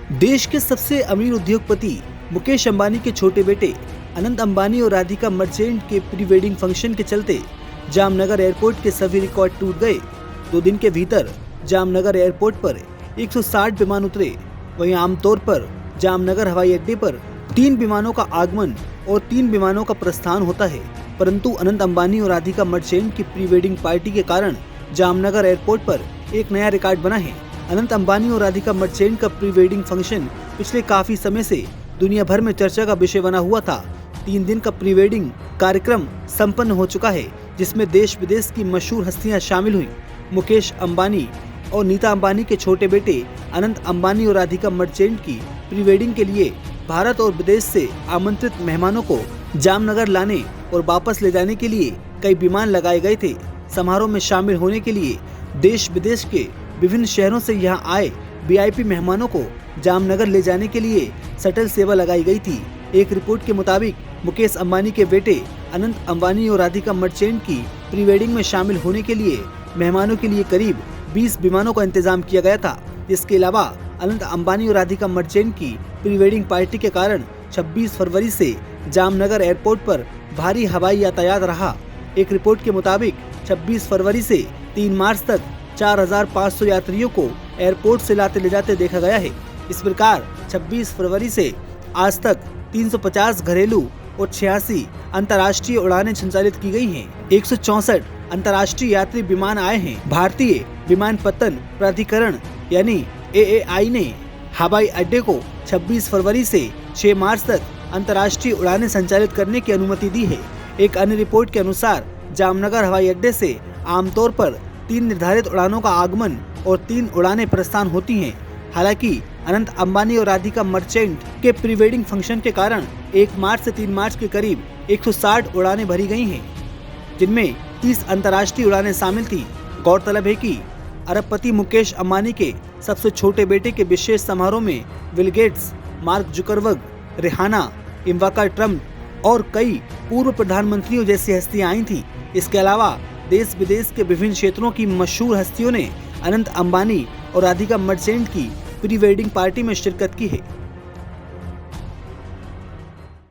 देश के सबसे अमीर उद्योगपति मुकेश अंबानी के छोटे बेटे अनंत अंबानी और राधिका मर्चेंट के प्री वेडिंग फंक्शन के चलते जामनगर एयरपोर्ट के सभी रिकॉर्ड टूट गए। 2 दिन के भीतर जामनगर एयरपोर्ट पर 160 विमान उतरे। वहीं आमतौर पर जामनगर हवाई अड्डे पर 3 विमानों का आगमन और 3 विमानों का प्रस्थान होता है, परंतु अनंत अंबानी और राधिका मर्चेंट की प्री वेडिंग पार्टी के कारण जामनगर एयरपोर्ट पर एक नया रिकॉर्ड बना है। अनंत अंबानी और राधिका मर्चेंट का प्री वेडिंग फंक्शन पिछले काफी समय से दुनिया भर में चर्चा का विषय बना हुआ था। 3 दिन का प्री वेडिंग कार्यक्रम संपन्न हो चुका है, जिसमें देश विदेश की मशहूर हस्तियां शामिल हुई। मुकेश अंबानी और नीता अंबानी के छोटे बेटे अनंत अंबानी और राधिका मर्चेंट की प्री वेडिंग के लिए भारत और विदेश से आमंत्रित मेहमानों को जामनगर लाने और वापस ले जाने के लिए कई विमान लगाए गए थे। समारोह में शामिल होने के लिए देश विदेश के विभिन्न शहरों से यहां आए वीआईपी मेहमानों को जामनगर ले जाने के लिए शटल सेवा लगाई गई थी। एक रिपोर्ट के मुताबिक मुकेश अंबानी के बेटे अनंत अंबानी और राधिका मर्चेंट की प्री वेडिंग में शामिल होने के लिए मेहमानों के लिए करीब 20 विमानों का इंतजाम किया गया था। इसके अलावा अनंत अंबानी और राधिका मर्चेंट की प्री वेडिंग पार्टी के कारण 26 फरवरी से जामनगर एयरपोर्ट पर भारी हवाई यातायात रहा। एक रिपोर्ट के मुताबिक 26 फरवरी से 3 मार्च तक 4500 यात्रियों को एयरपोर्ट से लाते ले जाते देखा गया है। इस प्रकार 26 फरवरी से आज तक 350 घरेलू और 86 अंतर्राष्ट्रीय उड़ानें संचालित की गई हैं। 164 अंतर्राष्ट्रीय यात्री विमान आए हैं। भारतीय विमानपत्तन प्राधिकरण यानी AAI ने हवाई अड्डे को 26 फरवरी से 6 मार्च तक अंतर्राष्ट्रीय उड़ानें संचालित करने की अनुमति दी है। एक अन्य रिपोर्ट के अनुसार जामनगर हवाई अड्डे से आमतौर पर 3 निर्धारित उड़ानों का आगमन और 3 उड़ानें प्रस्थान होती हैं। हालांकि अनंत अंबानी और राधिका मर्चेंट के प्री वेडिंग फंक्शन के कारण 1 मार्च से 3 मार्च के करीब 160 उड़ानें भरी गई हैं, जिनमें 30 अंतर्राष्ट्रीय उड़ानें शामिल थी। गौरतलब है कि अरबपति मुकेश अंबानी के सबसे छोटे बेटे के विशेष समारोह में Bill Gates, Mark Zuckerberg, Rihanna, Ivanka Trump और कई पूर्व प्रधानमंत्रियों जैसी हस्तियां आई थी। इसके अलावा देश विदेश के विभिन्न क्षेत्रों की मशहूर हस्तियों ने अनंत अंबानी और राधिका मर्चेंट की प्री वेडिंग पार्टी में शिरकत की है।